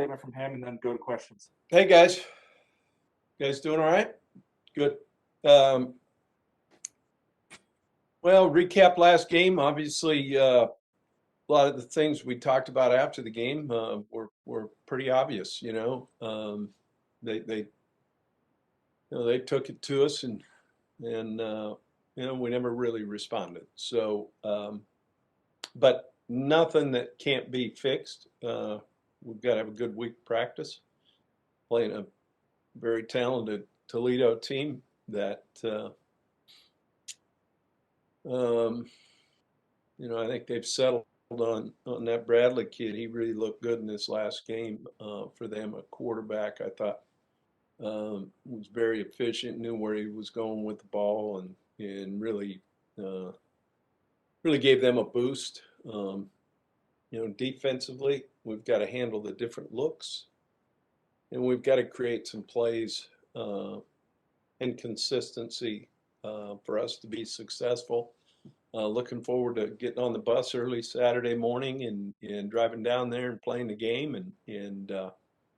statement from him and then go to questions. Hey guys, you guys doing all right? Good. Um, well, recap last game. Obviously, a lot of the things we talked about after the game were pretty obvious. They they took it to us and we never really responded. So, but nothing that can't be fixed. We've got to have a good week practice, playing a very talented Toledo team that I think they've settled on that Bradley kid. He really looked good in this last game for them. A quarterback, I thought, was very efficient, knew where he was going with the ball, and really really gave them a boost. Defensively, we've got to handle the different looks, and we've got to create some plays and consistency for us to be successful. Looking forward to getting on the bus early Saturday morning and driving down there and playing the game and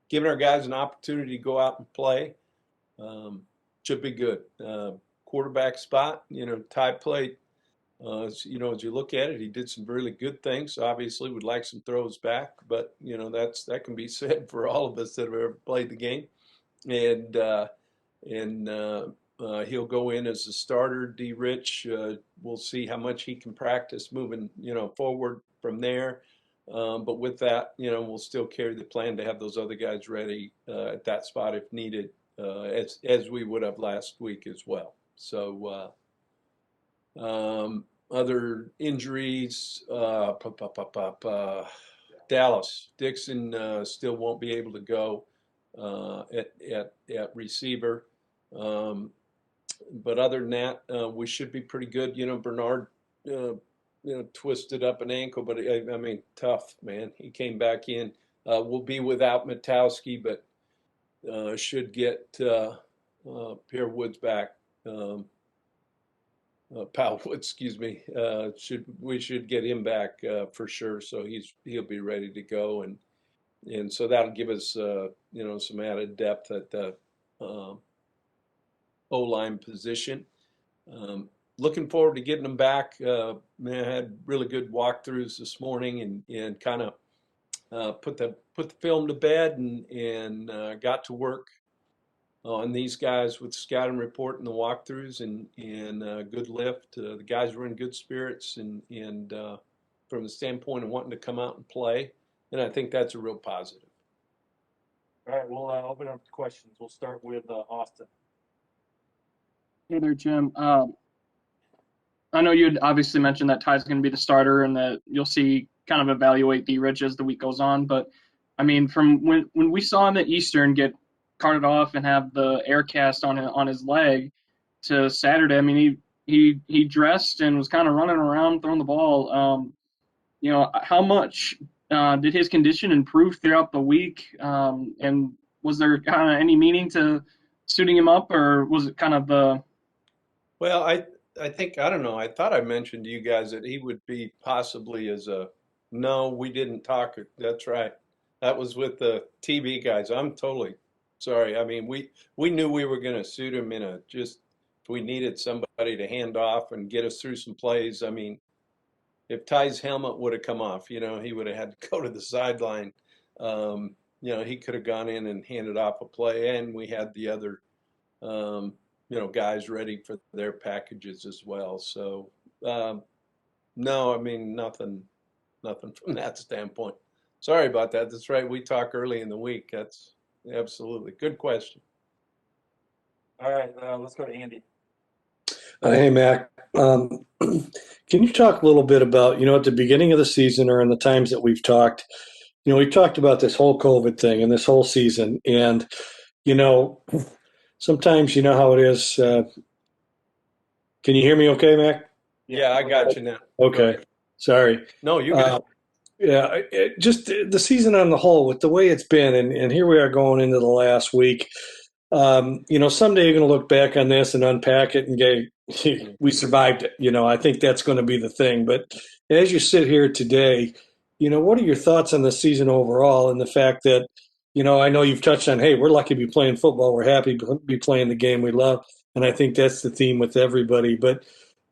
giving our guys an opportunity to go out and play. Should be good. Quarterback spot, Ty played. As you look at it, he did some really good things. Obviously, would like some throws back, but that can be said for all of us that have ever played the game. And he'll go in as a starter. D. Rich, we'll see how much he can practice moving, forward from there. But with that, we'll still carry the plan to have those other guys ready at that spot if needed, as we would have last week as well. So other injuries, Dallas Dixon still won't be able to go at receiver. But other than that, we should be pretty good. Bernard, twisted up an ankle, but I mean, tough, man. He came back in. We'll be without Matowski, but should get Pierre Woods back. Powell Woods, excuse me. We should get him back for sure. So he'll be ready to go, and so that'll give us some added depth at the O-line position. Looking forward to getting them back. I had really good walkthroughs this morning and kind of put the film to bed and got to work on these guys with the scouting report and the walkthroughs and good lift. The guys were in good spirits and from the standpoint of wanting to come out and play, and I think that's a real positive. All right, we'll open up to questions. We'll start with Austin. Hey there, Jim. I know you had obviously mentioned that Ty's going to be the starter and that you'll see kind of evaluate D. Rich as the week goes on. But, I mean, from when we saw him at Eastern get carted off and have the air cast on his leg to Saturday, I mean, he dressed and was kind of running around throwing the ball. How much did his condition improve throughout the week? And was there kind of any meaning to suiting him up, or was it kind of the... Well, I think, I don't know, I thought I mentioned to you guys that he would be possibly no, we didn't talk. That's right. That was with the TV guys. I'm totally sorry. I mean, we knew we were going to suit him if we needed somebody to hand off and get us through some plays. I mean, if Ty's helmet would have come off, he would have had to go to the sideline. He could have gone in and handed off a play, and we had the other, guys ready for their packages as well. So, no, I mean, nothing from that standpoint. Sorry about that. That's right. We talk early in the week. That's absolutely good question. All right, let's go to Andy. Hey, Mac. Can you talk a little bit about, at the beginning of the season or in the times that we've talked, we've talked about this whole COVID thing and this whole season. And, sometimes you know how it is. Can you hear me okay, Mac? Yeah, I got you now. Okay. Sorry. No, you got it. Yeah, just the season on the whole, with the way it's been, and here we are going into the last week. Someday you're going to look back on this and unpack it and go, we survived it. I think that's going to be the thing. But as you sit here today, what are your thoughts on the season overall and the fact that, I know you've touched on, hey, we're lucky to be playing football. We're happy to be playing the game we love. And I think that's the theme with everybody. But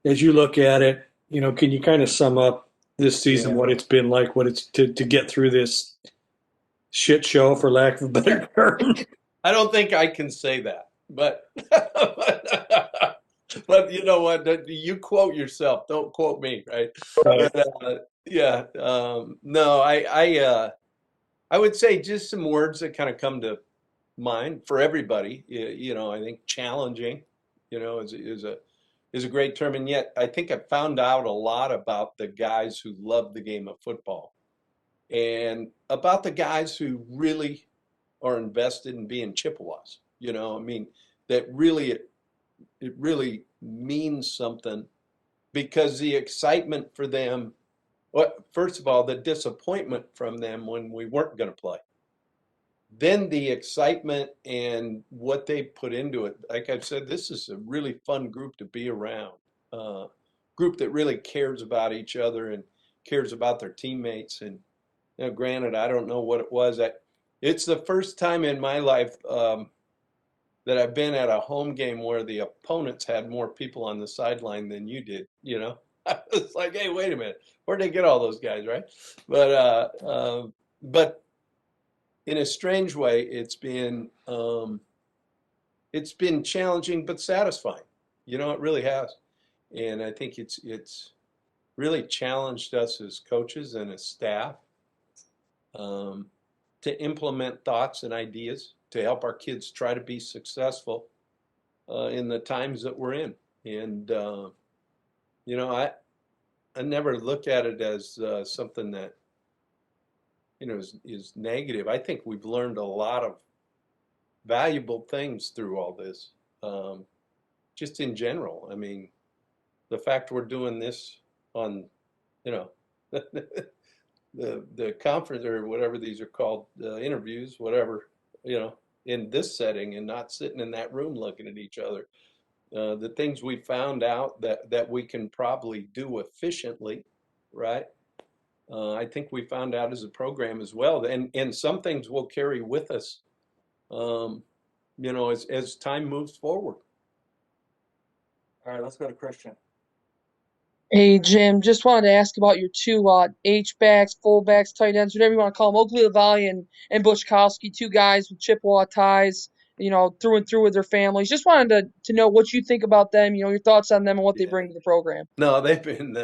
as you look at it, can you kind of sum up this season, what it's been like, what it's to get through this shit show, for lack of a better term? I don't think I can say that, but but you know what? You quote yourself. Don't quote me, right? Right. But yeah, no, I would say just some words that kind of come to mind for everybody. I think challenging, is a great term, and yet I think I found out a lot about the guys who love the game of football and about the guys who really are invested in being Chippewas. I mean, that really it really means something because the excitement for them, well, first of all, the disappointment from them when we weren't going to play. Then the excitement and what they put into it. Like I've said, this is a really fun group to be around. Group that really cares about each other and cares about their teammates. And granted, I don't know what it was. It's the first time in my life that I've been at a home game where the opponents had more people on the sideline than you did. I was like, hey, wait a minute, where'd they get all those guys, right? But in a strange way, it's been challenging but satisfying. It really has, and I think it's really challenged us as coaches and as staff um, to implement thoughts and ideas to help our kids try to be successful in the times that we're in. And I never look at it as something that is negative. I think we've learned a lot of valuable things through all this, just in general. I mean, the fact we're doing this on, you know, the conference or whatever these are called, interviews, whatever, in this setting and not sitting in that room looking at each other. The things we found out that we can probably do efficiently, right? I think we found out as a program as well, and some things will carry with us, um, as time moves forward. All right, let's go to Christian. Hey Jim, just wanted to ask about your two H-backs, fullbacks, tight ends, whatever you want to call them, Oakley LaValle and Bushkowski, two guys with Chippewa ties, through and through with their families. Just wanted to know what you think about them, your thoughts on them and what they Yeah. bring to the program. No, they've been.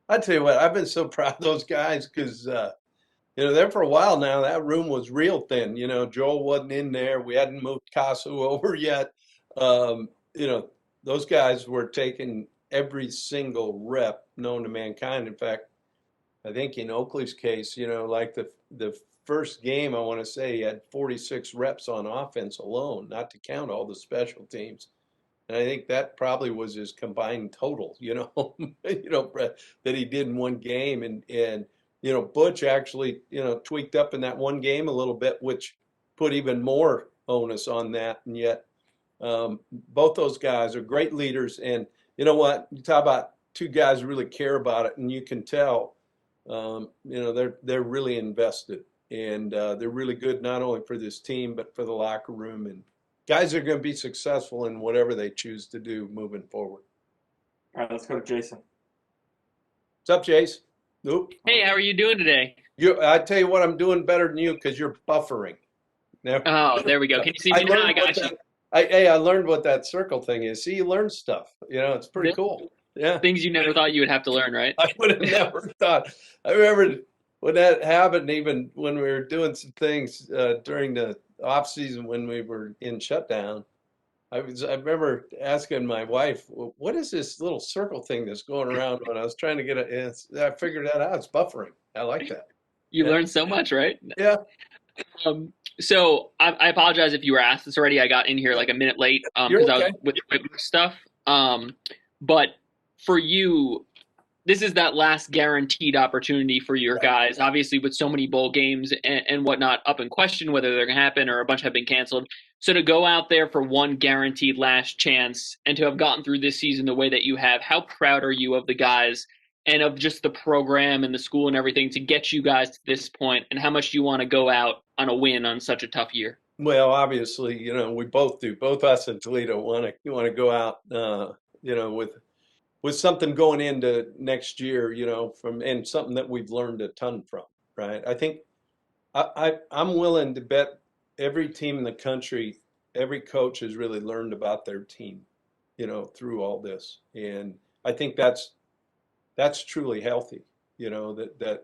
I tell you what, I've been so proud of those guys because there for a while now. That room was real thin. Joel wasn't in there. We hadn't moved Casu over yet. Um, those guys were taking every single rep known to mankind. In fact, I think in Oakley's case, like the first game, I want to say he had 46 reps on offense alone, not to count all the special teams. And I think that probably was his combined total, that he did in one game. And Butch actually, tweaked up in that one game a little bit, which put even more onus on that. And yet, both those guys are great leaders. And you know what? You talk about two guys who really care about it, and you can tell, they're really invested, and they're really good not only for this team but for the locker room, and guys are going to be successful in whatever they choose to do moving forward. All right, let's go to Jason. What's up, Jace? Nope. Hey, how are you doing today? I tell you what, I'm doing better than you because you're buffering. Now, Oh, there we go. Can you see me now? I got you. I learned what that circle thing is. See, you learn stuff. It's pretty cool. Yeah. Things you never thought you would have to learn, right? I would have never thought. I remember when that happened, even when we were doing some things during the off season when we were in shutdown. I remember asking my wife, well, "What is this little circle thing that's going around?" When I was trying to get it, I figured that out. It's buffering. I like that. You Yeah. learned so much, right? Yeah. So I apologize if you were asked this already. I got in here like a minute late You're because I okay. was with work stuff. But for you, this is that last guaranteed opportunity for your guys. Obviously, with so many bowl games and whatnot up in question, whether they're going to happen or a bunch have been canceled. So to go out there for one guaranteed last chance and to have gotten through this season the way that you have, how proud are you of the guys and of just the program and the school and everything to get you guys to this point, and how much do you want to go out on a win on such a tough year? Well, obviously, we both do. Both us and Toledo want to go out, with something going into next year, and something that we've learned a ton from, right? I think I'm willing to bet every team in the country, every coach has really learned about their team, through all this, and I think that's truly healthy, that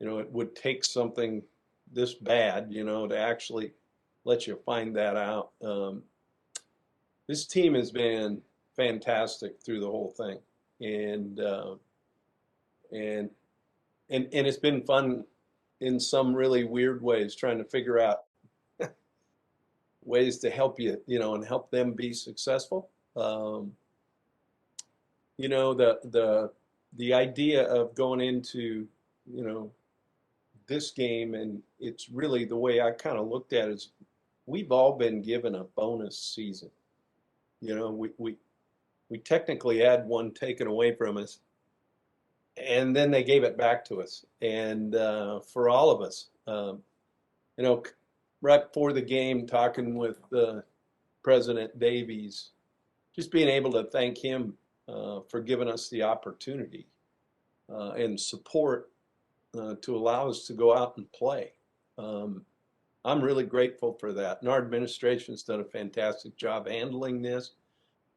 it would take something this bad, to actually let you find that out. This team has been fantastic through the whole thing, and and and it's been fun in some really weird ways, trying to figure out ways to help you, and help them be successful. The idea of going into, this game, and it's really the way I kind of looked at it is we've all been given a bonus season. We technically had one taken away from us, and then they gave it back to us. And for all of us, right before the game, talking with President Davies, just being able to thank him for giving us the opportunity and support to allow us to go out and play. I'm really grateful for that. And our administration's done a fantastic job handling this.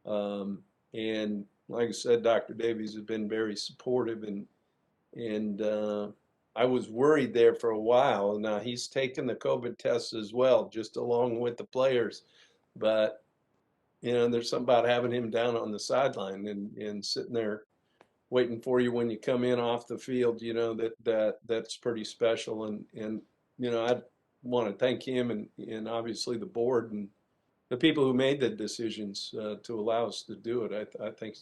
And like I said, Dr. Davies has been very supportive, and I was worried there for a while. Now he's taken the COVID tests as well, just along with the players. But there's something about having him down on the sideline and sitting there waiting for you when you come in off the field. That's pretty special. And I want to thank him and obviously the board and the people who made the decisions to allow us to do it. I think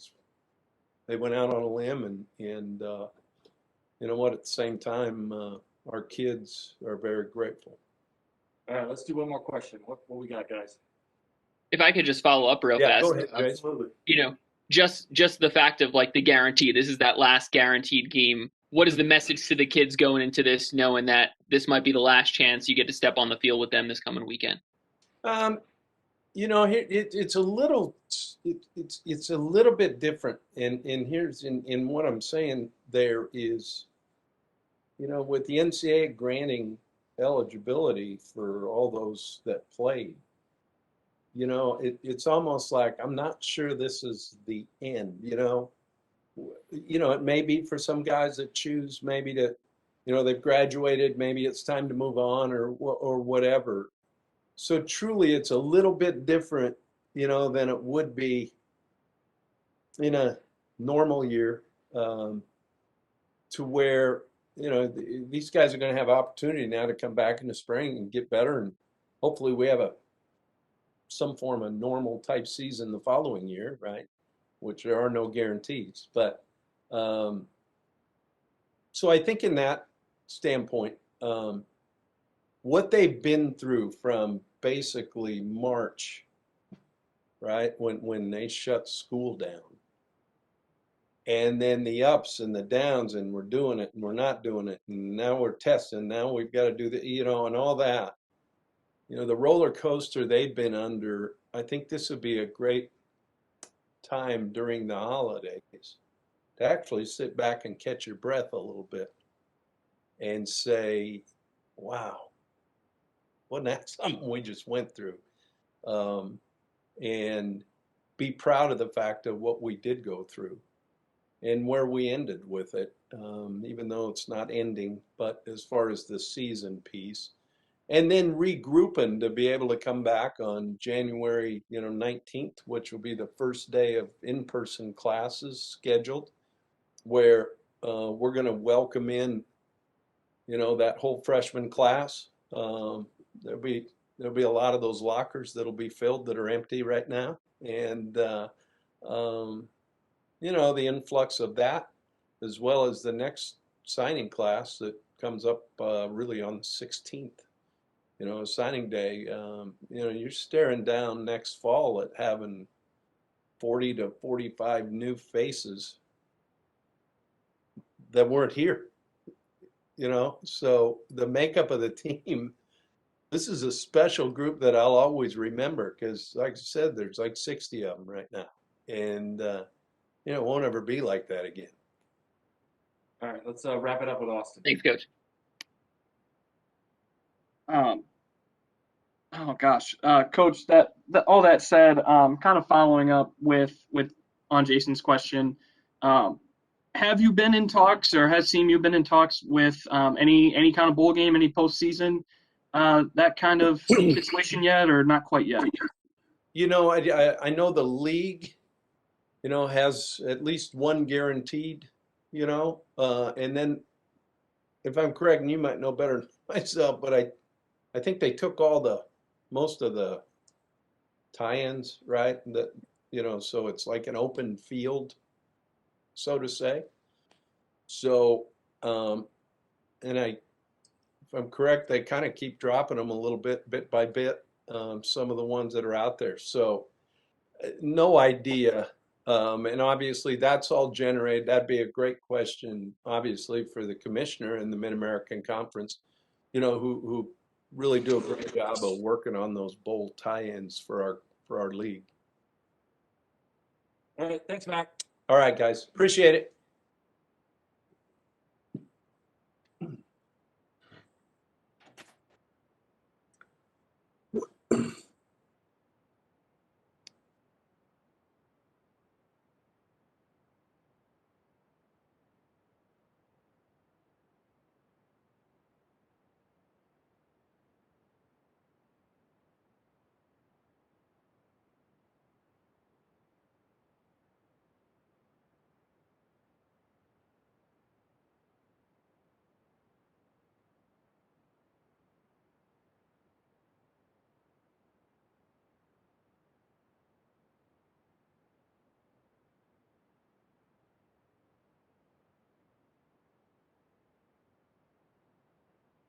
they went out on a limb, and you know what? At the same time, our kids are very grateful. All right, let's do one more question. What we got, guys? If I could just follow up real Yeah, fast, go ahead, Jason. Absolutely. Just the fact of like the guarantee. This is that last guaranteed game. What is the message to the kids going into this, knowing that this might be the last chance you get to step on the field with them this coming weekend? It's a little it's a little bit different, and here's in what I'm saying there is, with the NCAA granting eligibility for all those that played, it's almost like I'm not sure this is the end. It may be for some guys that choose maybe to, they've graduated, maybe it's time to move on or whatever. So truly, it's a little bit different, than it would be in a normal year, to where, these guys are going to have opportunity now to come back in the spring and get better, and hopefully we have some form of normal type season the following year, right? Which there are no guarantees, but so I think in that standpoint, what they've been through from basically March, right, when they shut school down, and then the ups and the downs, and we're doing it and we're not doing it, and now we're testing, now we've got to do the, and all that, the roller coaster they've been under. I think this would be a great time during the holidays to actually sit back and catch your breath a little bit and say, wow, wasn't that something we just went through? And be proud of the fact of what we did go through and where we ended with it, even though it's not ending, but as far as the season piece. And then regrouping to be able to come back on January 19th, which will be the first day of in-person classes scheduled, where we're going to welcome in that whole freshman class. There'll be a lot of those lockers that'll be filled that are empty right now, and the influx of that, as well as the next signing class that comes up really on the 16th. Signing day. You're staring down next fall at having 40 to 45 new faces that weren't here. So the makeup of the team, this is a special group that I'll always remember because, like I said, there's like 60 of them right now. And, it won't ever be like that again. All right, let's wrap it up with Austin. Thanks, Coach. Oh gosh, Coach. That all that said, kind of following up with on Jason's question, have you been in talks, or has CMU been in talks with any kind of bowl game, any postseason, that kind of situation yet, or not quite yet? I know the league, has at least one guaranteed, and then if I'm correct, and you might know better than myself, but I think they took most of the tie-ins, right? So it's like an open field, so to say. So, and if I'm correct, they kind of keep dropping them a little bit by bit, some of the ones that are out there. So, no idea. And obviously, that's all generated. That'd be a great question, obviously, for the commissioner in the Mid-American Conference, who really do a great job of working on those bowl tie-ins for our league. All right, thanks, Mac. All right, guys, appreciate it.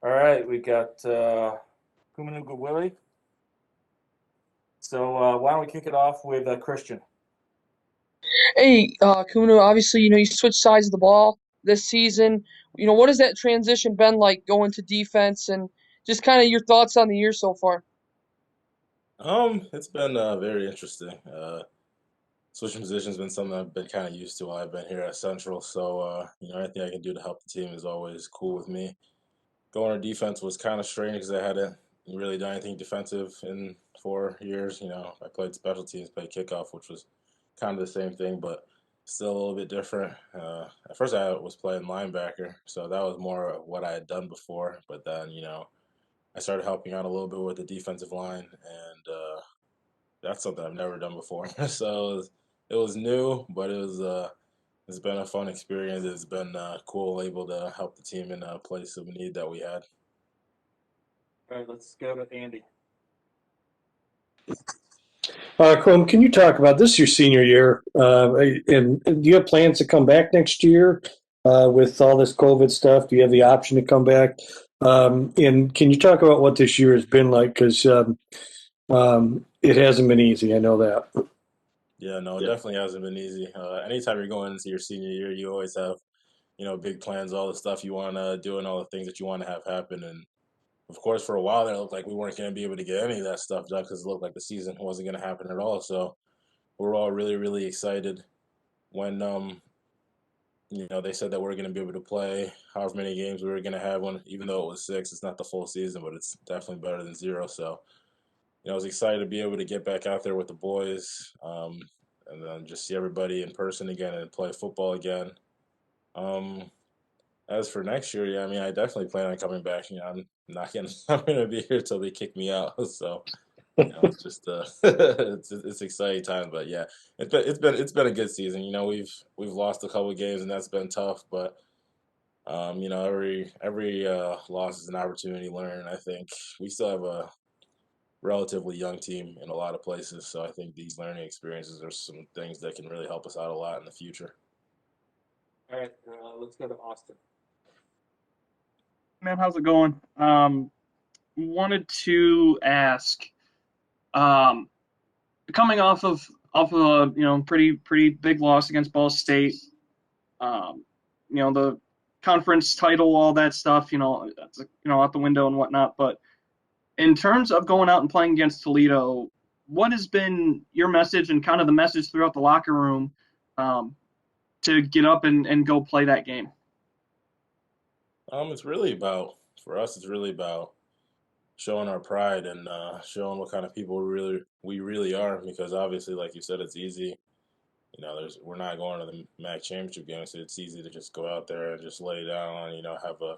All right, we got Kumanuga Willie. So why don't we kick it off with Christian? Hey, Kuno, obviously, you switched sides of the ball this season. What has that transition been like going to defense and just kind of your thoughts on the year so far? It's been very interesting. Switching positions has been something I've been kind of used to while I've been here at Central. So, anything I can do to help the team is always cool with me. Going on defense was kind of strange because I hadn't really done anything defensive in 4 years. I played special teams, played kickoff, which was kind of the same thing, but still a little bit different. At first, I was playing linebacker, so that was more of what I had done before. But then, I started helping out a little bit with the defensive line, and that's something I've never done before. So it was new, but it's been a fun experience. It's been cool able to help the team in a place of need that we had. All right, let's go to Andy. Chrome, can you talk about this? Is your senior year, and do you have plans to come back next year with all this COVID stuff? Do you have the option to come back? And can you talk about what this year has been like? Because it hasn't been easy. I know that. Yeah, no, it definitely hasn't been easy. Anytime you're going into your senior year, you always have, big plans, all the stuff you want to do and all the things that you want to have happen. And of course, for a while there, it looked like we weren't going to be able to get any of that stuff done because it looked like the season wasn't going to happen at all. So we're all really, really excited when, they said that we're going to be able to play however many games we were going to have. Even though it was 6, it's not the full season, but it's definitely better than 0. So, I was excited to be able to get back out there with the boys, and then just see everybody in person again and play football again. As for next year, yeah, I mean, I definitely plan on coming back. I'm not gonna, I'm gonna be here till they kick me out. So, it's just, it's exciting time. But yeah, it's been a good season. We've lost a couple of games and that's been tough. But every loss is an opportunity to learn. I think we still have a relatively young team in a lot of places. So I think these learning experiences are some things that can really help us out a lot in the future. All right, let's go to Austin. Man, how's it going? Wanted to ask, coming off of a pretty big loss against Ball State, the conference title, all that stuff, that's out the window and whatnot. But in terms of going out and playing against Toledo, what has been your message and kind of the message throughout the locker room to get up and go play that game? It's really about, for us, it's really about showing our pride and showing what kind of people we really are. Because obviously, like you said, it's easy. We're not going to the MAC championship game, so it's easy to just go out there and just lay down. Have a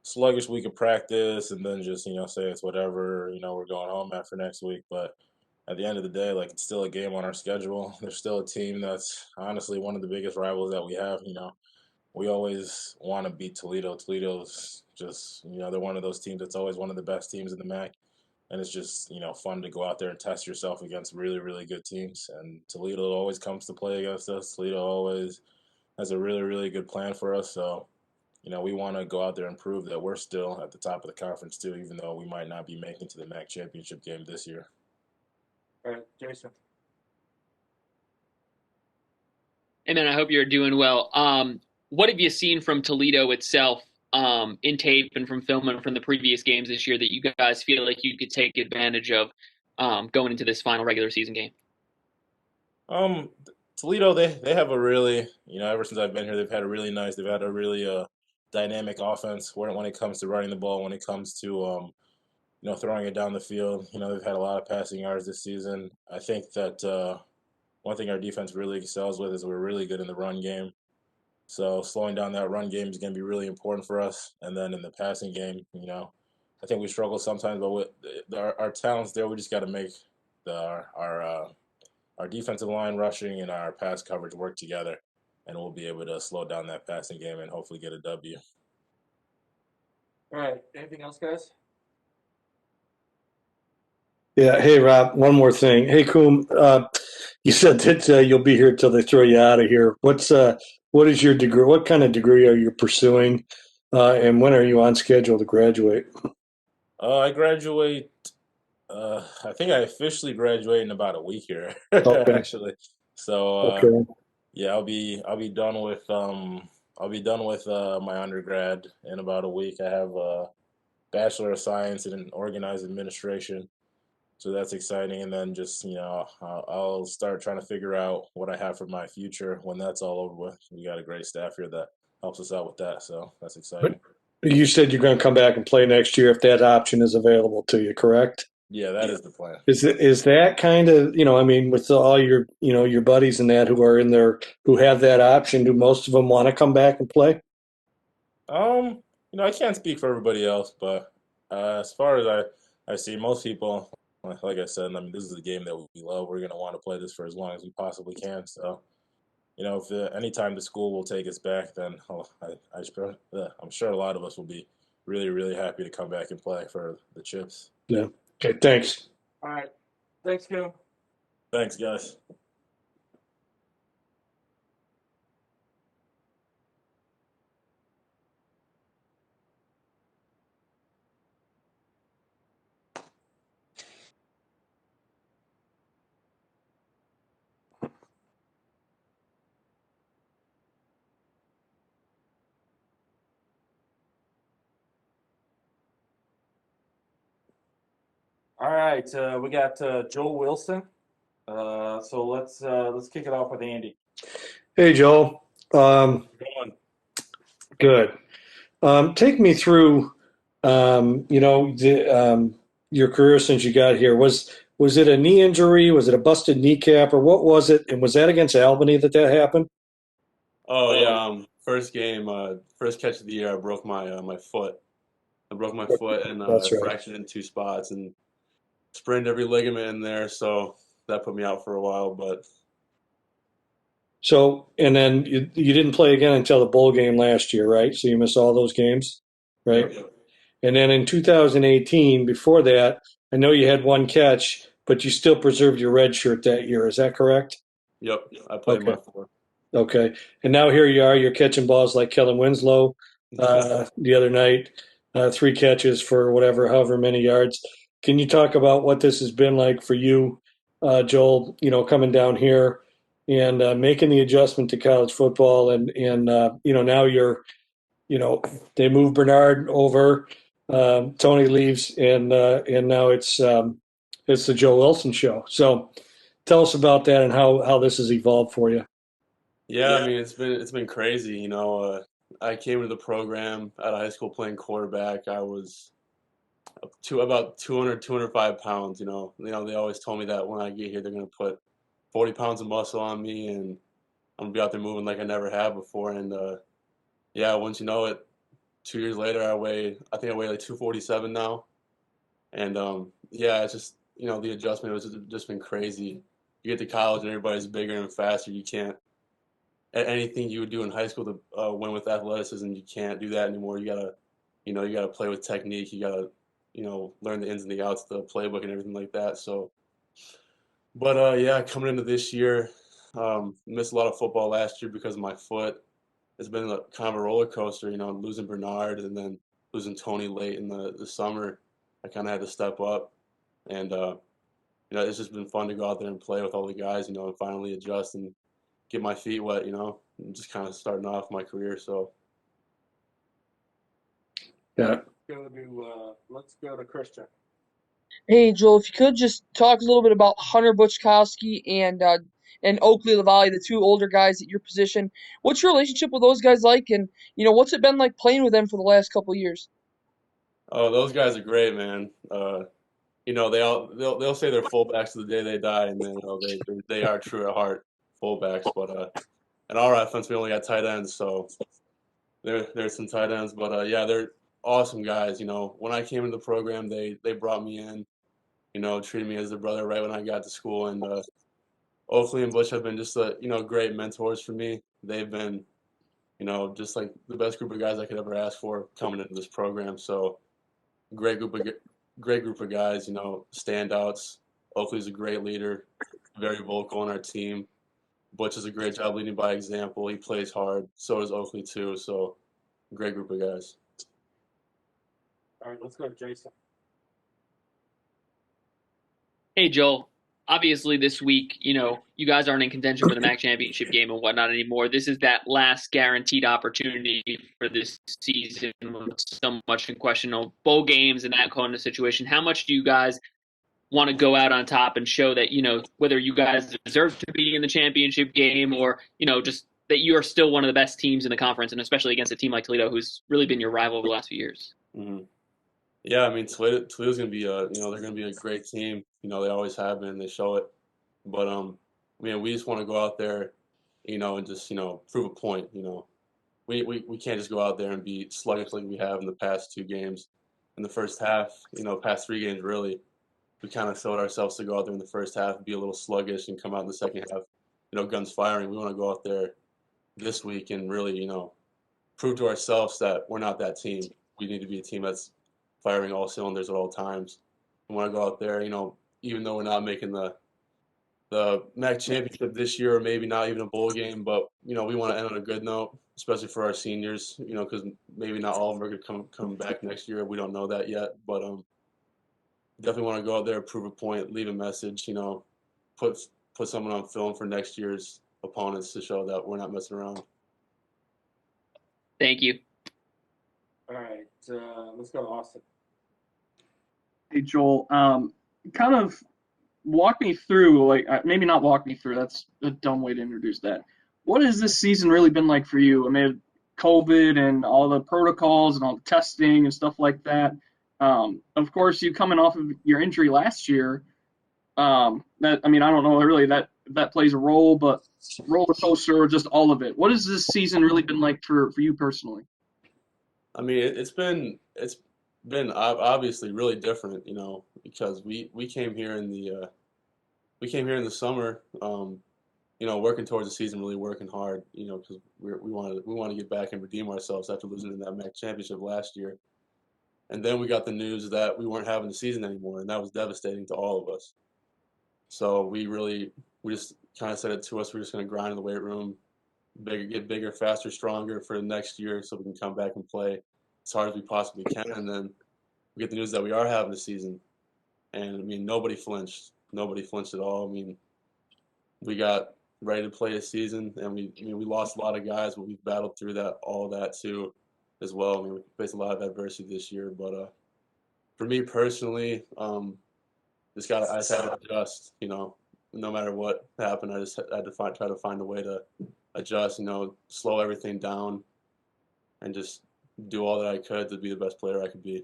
sluggish week of practice, and then just say it's whatever. We're going home after next week, but at the end of the day, like, it's still a game on our schedule. There's still a team that's honestly one of the biggest rivals that we have. We always want to beat Toledo. Toledo's just, they're one of those teams that's always one of the best teams in the MAC. And it's just, fun to go out there and test yourself against really, really good teams. And Toledo always comes to play against us. Toledo always has a really, really good plan for us. So, we want to go out there and prove that we're still at the top of the conference too, even though we might not be making to the MAC championship game this year. All right, Jason. Hey man, I hope you're doing well. What have you seen from Toledo itself in tape and from film and from the previous games this year that you guys feel like you could take advantage of going into this final regular season game? Toledo, they have a really, ever since I've been here, they've had a really dynamic offense when it comes to running the ball, when it comes to throwing it down the field. They've had a lot of passing yards this season. I think that one thing our defense really excels with is we're really good in the run game. So slowing down that run game is going to be really important for us. And then in the passing game, I think we struggle sometimes, but with our talents there, we just got to make our defensive line rushing and our pass coverage work together, and we'll be able to slow down that passing game and hopefully get a W. All right, anything else, guys? Yeah. Hey, Rob, one more thing. Hey, Coom, you said that you'll be here till they throw you out of here. What is your degree? What kind of degree are you pursuing? And when are you on schedule to graduate? I graduate. I think I officially graduate in about a week here, Okay. actually. So Okay. yeah, I'll be done with my undergrad in about a week. I have a Bachelor of Science in Organized Administration. So that's exciting, and then just I'll start trying to figure out what I have for my future when that's all over with. We got a great staff here that helps us out with that, so that's exciting. You said you're going to come back and play next year if that option is available to you, correct? Yeah, that is the plan. Is that kind of, I mean, with all your, your buddies and that who are in there, who have that option, do most of them want to come back and play? I can't speak for everybody else, but as far as I see, most people, like I said, I mean, this is a game that we love. We're going to want to play this for as long as we possibly can. So, if anytime the school will take us back, then I'm sure a lot of us will be really, really happy to come back and play for the chips. Yeah. Okay, thanks. All right. Thanks, Kim. Thanks, guys. All right, we got Joel Wilson. So let's kick it off with Andy. Hey, Joel. Going. Good. Take me through, your career since you got here. Was it a knee injury? Was it a busted kneecap, or what was it? And was that against Albany that happened? Oh yeah, first game, first catch of the year, I broke my foot. I broke my foot and That's right. fractured in two spots and sprained every ligament in there, so that put me out for a while. But So, and then you didn't play again until the bowl game last year, right? So you missed all those games, right? yep, And then in 2018, before that, I know you had one catch, but you still preserved your red shirt that year. Is that correct? yep, I played Okay. my four. Okay. And now here you are, you're catching balls like Kellen Winslow the other night, 3 catches for however many yards. Can you talk about what this has been like for you, Joel, coming down here and making the adjustment to college football and now you're they move Bernard over. Tony leaves, and now it's the Joe Wilson show. So tell us about that and how this has evolved for you. Yeah, I mean it's been crazy. I came into the program out of high school playing quarterback. I was about 200, 205 pounds. They always told me that when I get here, they're gonna put 40 pounds of muscle on me, and I'm gonna be out there moving like I never have before. And yeah, once you know it, 2 years later, I think I weigh like 247 now. And yeah, it's just the adjustment was just been crazy. You get to college and everybody's bigger and faster. You can't anything you would do in high school to win with athleticism. You can't do that anymore. You gotta play with technique. You gotta learn the ins and the outs, the playbook, and everything like that. So, but yeah, coming into this year, missed a lot of football last year because of my foot. It's been kind of a roller coaster. Losing Bernard and then losing Tony late in the summer. I kind of had to step up, and it's just been fun to go out there and play with all the guys. And finally adjust and get my feet wet. And just kind of starting off my career. So Yeah. Let's go to Christian. Hey, Joel, if you could just talk a little bit about Hunter Butchkowski and Oakley LaValle, the two older guys at your position. What's your relationship with those guys like, and what's it been like playing with them for the last couple of years? oh, those guys are great, man. They'll say they're fullbacks to the day they die, and then they are true at heart fullbacks. But in our offense, we only got tight ends, so there's some tight ends. But yeah, they're awesome guys. When I came into the program, they brought me in. Treated me as a brother right when I got to school, and Oakley and Butch have been just great mentors for me. They've been just like the best group of guys I could ever ask for coming into this program. So great group of great group of guys. Standouts. Oakley's a great leader, very vocal on our team. Butch does a great job leading by example. He plays hard. So does Oakley too. So great group of guys. All right, let's go to Jason. Hey, Joel. Obviously, this week, you guys aren't in contention for the MAC championship game and whatnot anymore. This is that last guaranteed opportunity for this season with so much in question of bowl games and that kind of situation. How much do you guys want to go out on top and show that, whether you guys deserve to be in the championship game or, just that you are still one of the best teams in the conference, and especially against a team like Toledo, who's really been your rival over the last few years? Mm-hmm. Yeah, I mean Toledo's gonna be they're gonna be a great team. They always have been. They show it. But we just want to go out there, and just prove a point. We can't just go out there and be sluggish like we have in the past 2 games. In the first half, past 3 games really, we kind of showed ourselves to go out there in the first half, be a little sluggish, and come out in the second half, guns firing. We want to go out there this week and really, prove to ourselves that we're not that team. We need to be a team that's firing all cylinders at all times. We want to go out there, even though we're not making the MAC championship this year, or maybe not even a bowl game, but we want to end on a good note, especially for our seniors, because maybe not all of them are going to come back next year. We don't know that yet, but definitely want to go out there, prove a point, leave a message, put someone on film for next year's opponents to show that we're not messing around. Thank you. All right, let's go to Austin. Hey, Joel, kind of walk me through, maybe not walk me through, that's a dumb way to introduce that. What has this season really been like for you? I mean, COVID and all the protocols and all the testing and stuff like that. Of course, you coming off of your injury last year, I don't know really that plays a role, but roller coaster or just all of it. What has this season really been like for you personally? I mean, it's been obviously really different, because we came here in the summer, working towards the season, really working hard, because we want to get back and redeem ourselves after losing in that MAC championship last year, and then we got the news that we weren't having the season anymore, and that was devastating to all of us. So we just kind of said it to us. We're just going to grind in the weight room, get bigger, faster, stronger for the next year, so we can come back and play as hard as we possibly can. And then we get the news that we are having a season, and I mean nobody flinched at all. I mean, we got ready to play a season, and we lost a lot of guys, but we battled through all that too. as well. I mean, we faced a lot of adversity this year, but for me personally, I just had to adjust. No matter what happened, I just had to try to find a way to adjust. Slow everything down, and just do all that I could to be the best player I could be.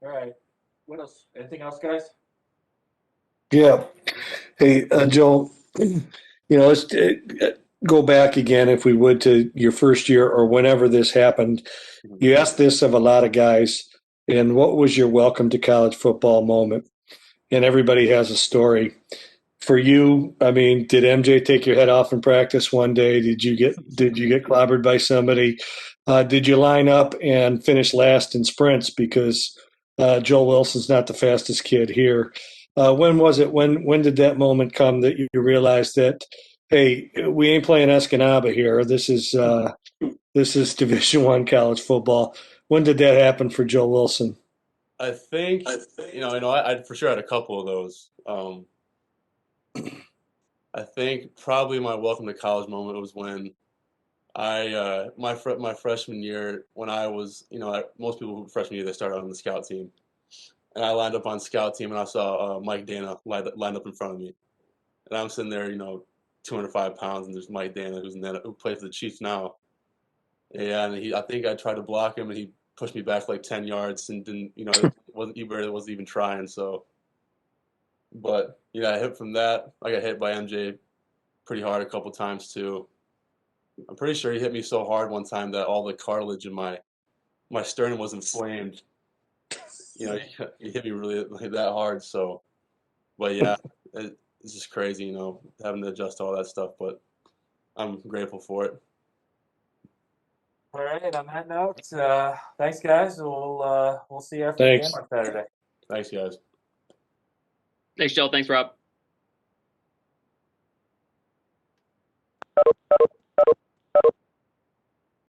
All right. What else? Anything else, guys? Yeah. Hey, Joel, let's go back again, if we would, to your first year or whenever this happened. You asked this of a lot of guys, and what was your welcome to college football moment? And everybody has a story. For you, I mean, did MJ take your head off in practice one day? Did you get clobbered by somebody? Did you line up and finish last in sprints because Joel Wilson's not the fastest kid here? When was it? When did that moment come that you realized that, hey, we ain't playing Escanaba here. This is Division I college football. When did that happen for Joel Wilson? I think I for sure had a couple of those. I think probably my welcome to college moment was when my freshman year, when I was, most people who freshman year, they start out on the scout team, and I lined up on scout team, and I saw Mike Dana lined up in front of me, and I'm sitting there, 205 pounds, and there's Mike Dana, who plays for the Chiefs now. Yeah, and I think I tried to block him, and he pushed me back like 10 yards, and didn't, he barely wasn't even trying. So, but I hit from that. I got hit by MJ pretty hard a couple times too. I'm pretty sure he hit me so hard one time that all the cartilage in my sternum was inflamed. He hit me really like, that hard. So, but yeah, it's just crazy, having to adjust to all that stuff. But I'm grateful for it. All right. On that note, thanks, guys. We'll see you after the game Thanks. on Saturday. Thanks, guys. Thanks, Joel. Thanks, Rob.